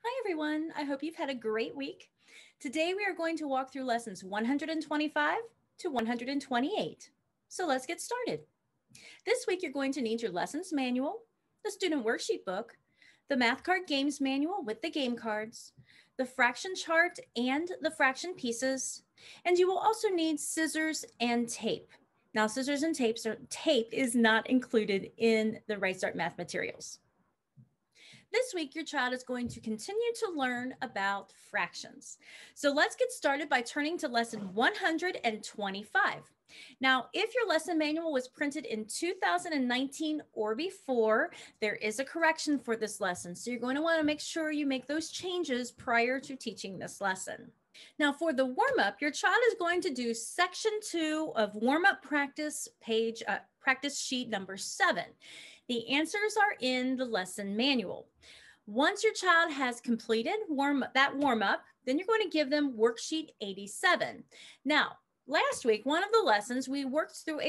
Hi everyone, I hope you've had a great week. Today we are going to walk through lessons 125 to 128. So let's get started. This week you're going to need your lessons manual, the student worksheet book, the math card games manual with the game cards, the fraction chart and the fraction pieces, and you will also need scissors and tape. Now scissors and tape is not included in the Right Start math materials. This week, your child is going to continue to learn about fractions. So let's get started by turning to lesson 125. Now, if your lesson manual was printed in 2019 or before, there is a correction for this lesson. So you're going to want to make sure you make those changes prior to teaching this lesson. Now for the warm-up, your child is going to do section 2 of warm-up practice practice sheet number 7. The answers are in the lesson manual. Once your child has completed that warm-up, then you're going to give them worksheet 87. Now, last week, one of the lessons, we worked through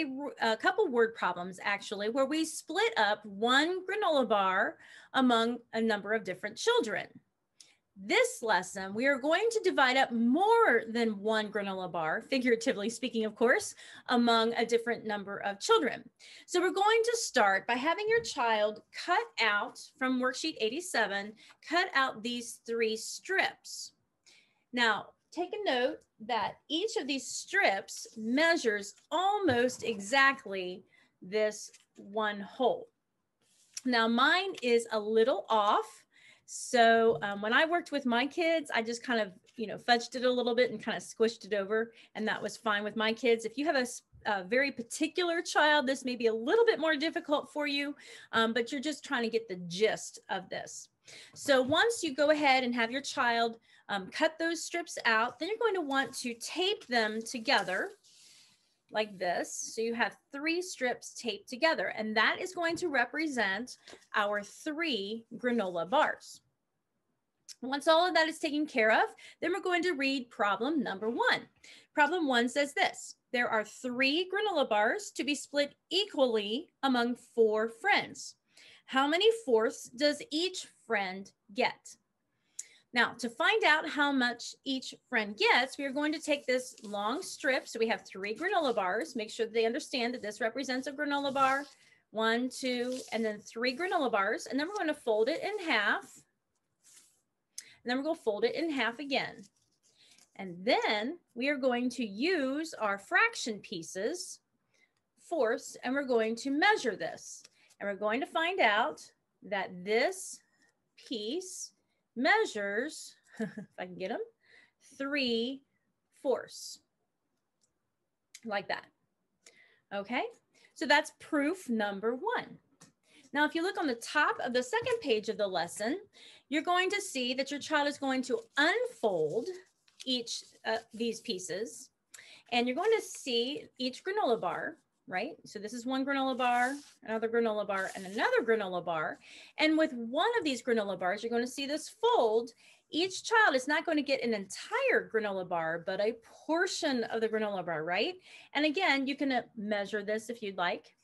a couple word problems actually, where we split up one granola bar among a number of different children. This lesson, we are going to divide up more than one granola bar, figuratively speaking, of course, among a different number of children. So we're going to start by having your child cut out from worksheet 87, cut out these 3 strips. Now, take a note that each of these strips measures almost exactly this one hole. Now, mine is a little off. So when I worked with my kids, I just kind of, fudged it a little bit and kind of squished it over, and that was fine with my kids. If you have a very particular child, this may be a little bit more difficult for you, but you're just trying to get the gist of this. So once you go ahead and have your child cut those strips out, then you're going to want to tape them together like this. So you have 3 strips taped together, and that is going to represent our 3 granola bars. Once all of that is taken care of, then we're going to read problem number 1. Problem 1 says this: there are 3 granola bars to be split equally among 4 friends. How many fourths does each friend get? Now, to find out how much each friend gets, we are going to take this long strip. So we have 3 granola bars. Make sure that they understand that this represents a granola bar. 1, 2, and then 3 granola bars. And then we're going to fold it in half. And then we're going to fold it in half again. And then we are going to use our fraction pieces, fourths, and we're going to measure this. And we're going to find out that this piece measures, if I can get them, 3/4, like that. Okay, so that's proof number 1. Now, if you look on the top of the second page of the lesson, you're going to see that your child is going to unfold each these pieces, and you're going to see each granola bar, right? So this is one granola bar, another granola bar, and another granola bar. And with one of these granola bars, you're going to see this fold. Each child is not going to get an entire granola bar, but a portion of the granola bar, right? And again, you can measure this if you'd like,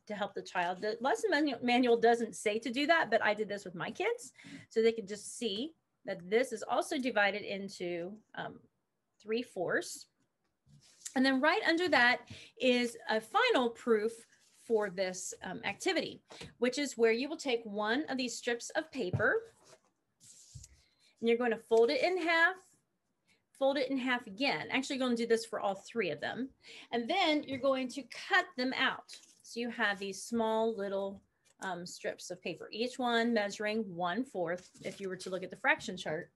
to help the child. The lesson manual doesn't say to do that, but I did this with my kids so they could just see that this is also divided into 3/4. And then right under that is a final proof for this activity, which is where you will take one of these strips of paper and you're going to fold it in half again. Actually, you're going to do this for all 3 of them. And then you're going to cut them out. So you have these small little strips of paper, each one measuring 1/4 if you were to look at the fraction chart.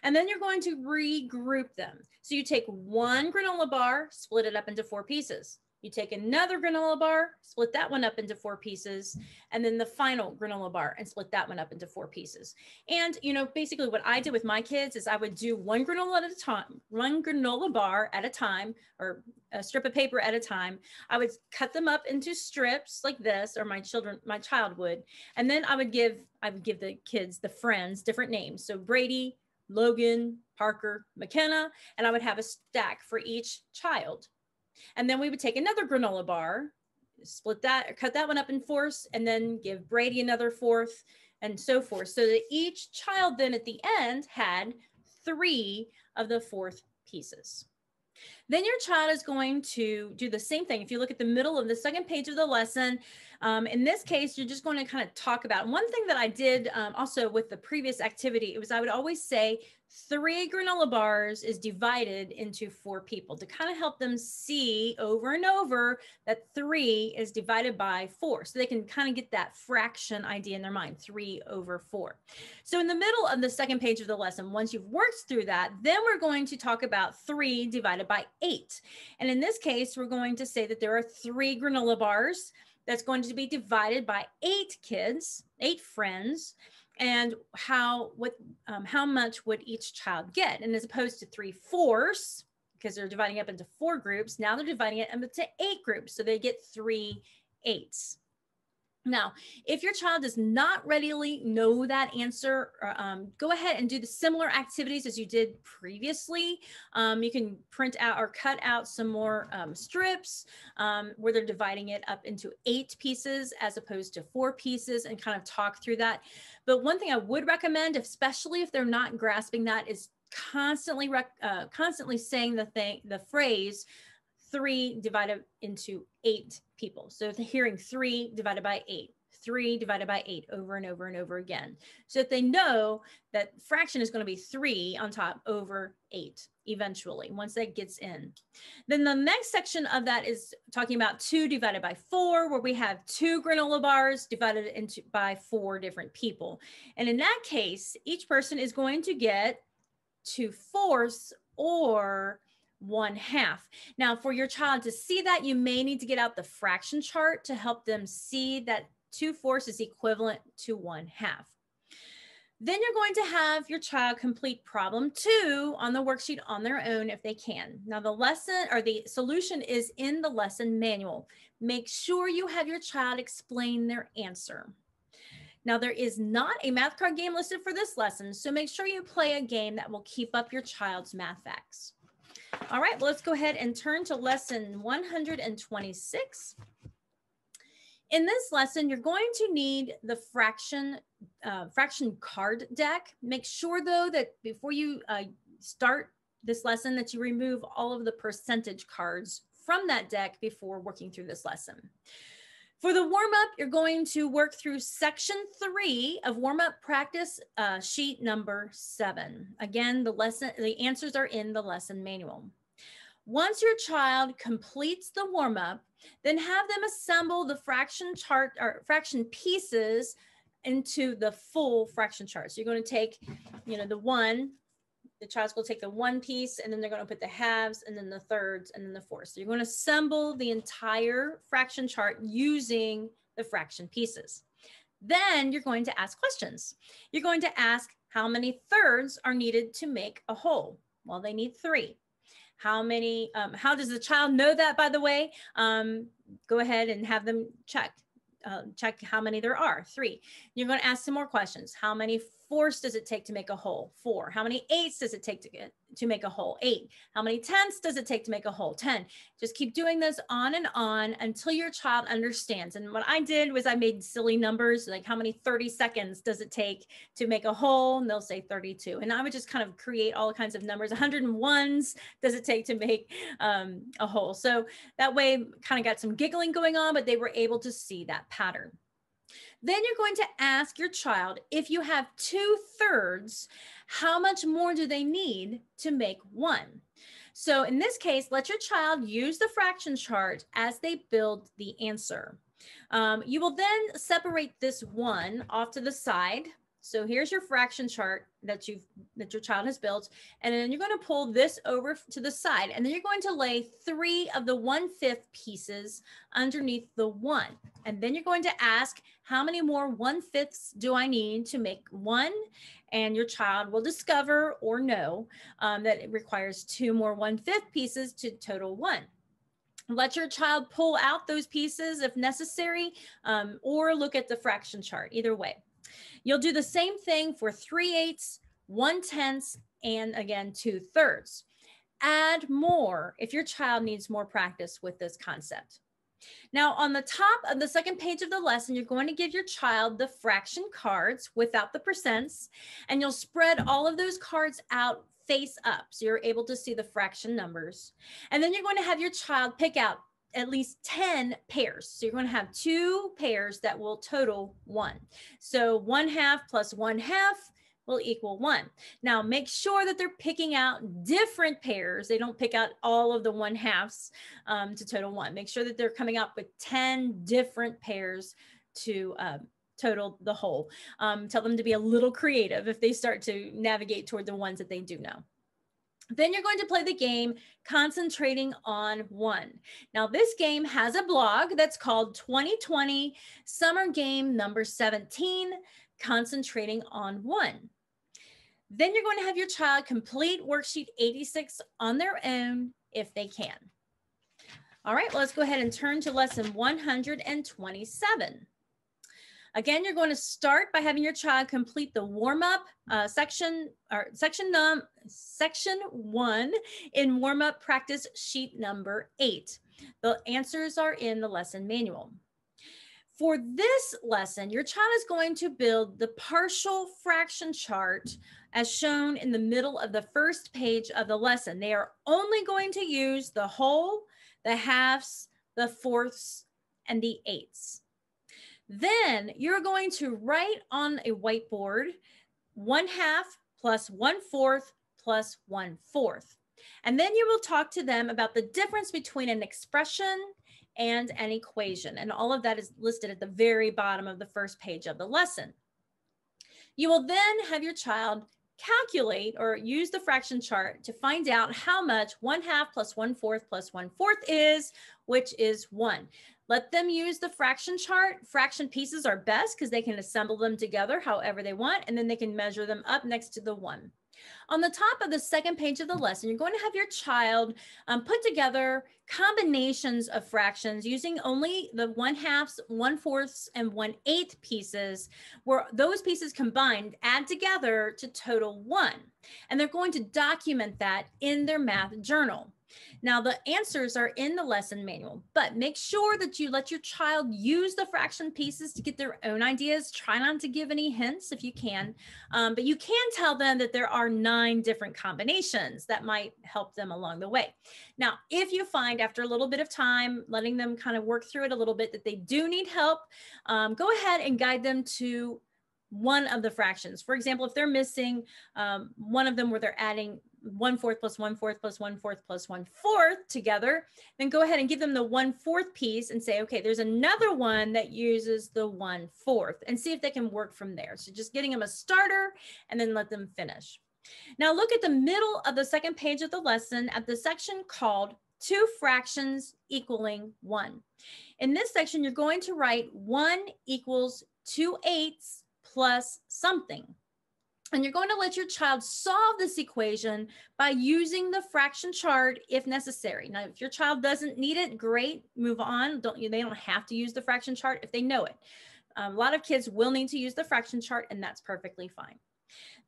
And then you're going to regroup them. So you take one granola bar, split it up into 4 pieces. You take another granola bar, split that one up into 4 pieces, and then the final granola bar and split that one up into 4 pieces. And, basically what I did with my kids is I would do one granola at a time, one granola bar at a time, or a strip of paper at a time. I would cut them up into strips like this, or my child would, and then I would give the kids, the friends, different names. So Brady, Logan, Parker, McKenna, and I would have a stack for each child. And then we would take another granola bar, split that, or cut that one up in fourths, and then give Brady another fourth, and so forth. So that each child then at the end had 3 of the 4th pieces. Then your child is going to do the same thing. If you look at the middle of the second page of the lesson, in this case, you're just going to kind of talk about one thing that I did also with the previous activity. It was I would always say 3 granola bars is divided into 4 people to kind of help them see over and over that 3 is divided by 4. So they can kind of get that fraction idea in their mind, 3 over 4. So in the middle of the second page of the lesson, once you've worked through that, then we're going to talk about 3 divided by 8. And in this case, we're going to say that there are 3 granola bars that's going to be divided by 8 kids, 8 friends, and how much would each child get? And as opposed to 3/4, because they're dividing up into 4 groups, now they're dividing it into 8 groups, so they get 3 8s. Now, if your child does not readily know that answer, go ahead and do the similar activities as you did previously. You can print out or cut out some more strips where they're dividing it up into 8 pieces as opposed to 4 pieces and kind of talk through that. But one thing I would recommend, especially if they're not grasping that, is constantly saying the phrase 3 divided into 8 people. So hearing 3 divided by 8, 3 divided by 8 over and over and over again. So that they know that fraction is going to be 3 on top over 8 eventually, once that gets in. Then the next section of that is talking about 2 divided by 4, where we have 2 granola bars divided into by 4 different people. And in that case, each person is going to get 2/4 or 1/2. Now, for your child to see that, you may need to get out the fraction chart to help them see that 2/4 is equivalent to 1/2. Then you're going to have your child complete problem 2 on the worksheet on their own if they can. Now, the lesson or the solution is in the lesson manual. Make sure you have your child explain their answer. Now, there is not a math card game listed for this lesson, so make sure you play a game that will keep up your child's math facts. All right, well, let's go ahead and turn to lesson 126. In this lesson, you're going to need the fraction card deck. Make sure, though, that before you start this lesson that you remove all of the percentage cards from that deck before working through this lesson. For the warm-up, you're going to work through section 3 of warm-up practice sheet number 7. Again, the answers are in the lesson manual. Once your child completes the warm-up, then have them assemble the fraction chart or fraction pieces into the full fraction chart. So you're going to take, the child's going to take the 1 piece, and then they're going to put the halves, and then the thirds, and then the fourths. So you're going to assemble the entire fraction chart using the fraction pieces. Then you're going to ask questions. You're going to ask how many thirds are needed to make a whole. Well, they need 3. How does the child know that, by the way? Go ahead and have them check how many there are, 3. You're going to ask some more questions. How many 4ths does it take to make a whole? 4. How many 8ths does it take to make a whole? 8. How many 10ths does it take to make a whole? 10. Just keep doing this on and on until your child understands. And what I did was I made silly numbers, like how many 30 seconds does it take to make a whole? And they'll say 32. And I would just kind of create all kinds of numbers. 101s does it take to make a whole? So that way kind of got some giggling going on, but they were able to see that pattern. Then you're going to ask your child, if you have 2/3, how much more do they need to make 1? So in this case, let your child use the fraction chart as they build the answer. You will then separate this 1 off to the side. So here's your fraction chart that your child has built. And then you're going to pull this over to the side. And then you're going to lay 3 of the 1/5 pieces underneath the 1. And then you're going to ask, how many more 1/5s do I need to make 1? And your child will discover or know that it requires 2 more 1/5 pieces to total 1. Let your child pull out those pieces if necessary, or look at the fraction chart, either way. You'll do the same thing for 3/8, 1/10, and again, 2/3. Add more if your child needs more practice with this concept. Now, on the top of the second page of the lesson, you're going to give your child the fraction cards without the percents, and you'll spread all of those cards out face up so you're able to see the fraction numbers. And then you're going to have your child pick out at least 10 pairs. So you're going to have 2 pairs that will total 1. So 1/2 plus 1/2 will equal 1. Now make sure that they're picking out different pairs. They don't pick out all of the 1/2s to total 1. Make sure that they're coming up with 10 different pairs to total the whole. Tell them to be a little creative if they start to navigate toward the ones that they do know. Then you're going to play the game Concentrating on 1. Now this game has a blog that's called 2020 Summer Game Number 17, Concentrating on 1. Then you're going to have your child complete worksheet 86 on their own if they can. All right, well, let's go ahead and turn to lesson 127. Again, you're going to start by having your child complete the warm-up section 1 in warm-up practice sheet number 8. The answers are in the lesson manual. For this lesson, your child is going to build the partial fraction chart as shown in the middle of the first page of the lesson. They are only going to use the whole, the halves, the fourths, and the eighths. Then you're going to write on a whiteboard 1/2 plus 1/4 plus 1/4. And then you will talk to them about the difference between an expression and an equation. And all of that is listed at the very bottom of the first page of the lesson. You will then have your child calculate or use the fraction chart to find out how much 1/2 plus 1/4 plus 1/4 is, which is 1. Let them use the fraction chart. Fraction pieces are best because they can assemble them together however they want, and then they can measure them up next to the 1. On the top of the second page of the lesson, you're going to have your child put together combinations of fractions using only the 1/2, 1/4, and 1/8 pieces, where those pieces combined add together to total 1. And they're going to document that in their math journal. Now, the answers are in the lesson manual, but make sure that you let your child use the fraction pieces to get their own ideas. Try not to give any hints if you can, but you can tell them that there are 9 different combinations that might help them along the way. Now, if you find after a little bit of time, letting them kind of work through it a little bit, that they do need help, go ahead and guide them to one of the fractions. For example, if they're missing one of them where they're adding 1/4 plus 1/4 plus 1/4 plus 1/4 together, then go ahead and give them the 1/4 piece and say, okay, there's another one that uses the 1/4, and see if they can work from there. So just getting them a starter and then let them finish. Now look at the middle of the second page of the lesson at the section called 2 fractions equaling 1. In this section, you're going to write 1 equals 2/8 plus something. And you're going to let your child solve this equation by using the fraction chart if necessary. Now, if your child doesn't need it, great, move on. They don't have to use the fraction chart if they know it. A lot of kids will need to use the fraction chart, and that's perfectly fine.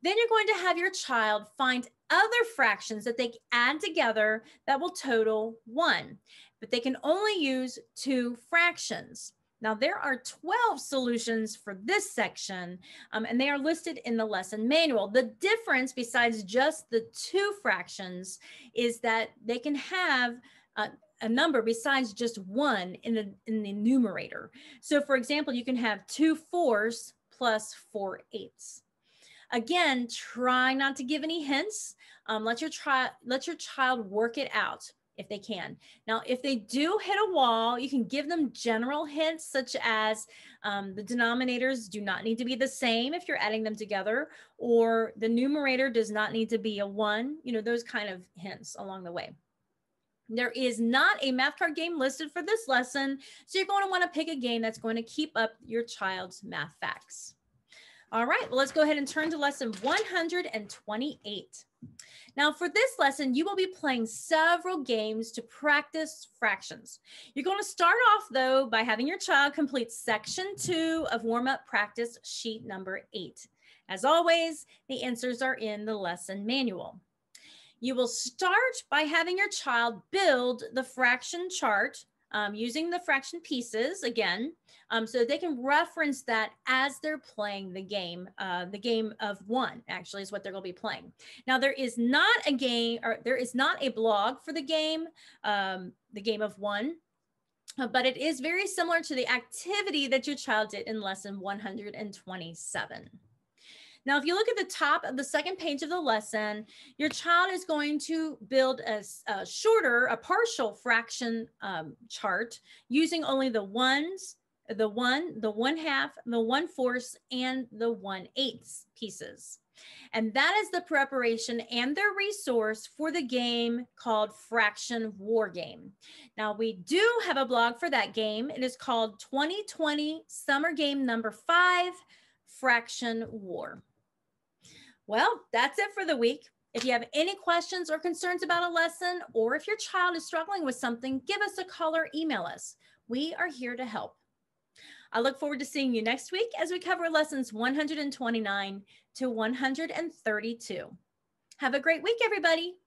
Then you're going to have your child find other fractions that they add together that will total 1, but they can only use 2 fractions. Now, there are 12 solutions for this section, and they are listed in the lesson manual. The difference, besides just the 2 fractions, is that they can have a number besides just 1 in the numerator. So, for example, you can have 2/4 plus 4/8. Again, try not to give any hints. Let your child work it out if they can. Now, if they do hit a wall, you can give them general hints such as the denominators do not need to be the same if you're adding them together, or the numerator does not need to be a 1, those kind of hints along the way. There is not a math card game listed for this lesson, so you're going to want to pick a game that's going to keep up your child's math facts. All right, well, let's go ahead and turn to lesson 128. Now, for this lesson, you will be playing several games to practice fractions. You're going to start off, though, by having your child complete section 2 of warm-up practice sheet number 8. As always, the answers are in the lesson manual. You will start by having your child build the fraction chart using the fraction pieces again, so they can reference that as they're playing the game of one actually is what they're going to be playing. Now there is not a game, or there is not a blog for the game of one, but it is very similar to the activity that your child did in lesson 127. Now, if you look at the top of the second page of the lesson, your child is going to build a partial fraction chart using only the ones, the 1, the 1/2, the 1/4, and the 1/8 pieces. And that is the preparation and their resource for the game called Fraction War Game. Now, we do have a blog for that game. It is called 2020 Summer Game Number 5, Fraction War. Well, that's it for the week. If you have any questions or concerns about a lesson, or if your child is struggling with something, give us a call or email us. We are here to help. I look forward to seeing you next week as we cover lessons 129 to 132. Have a great week, everybody.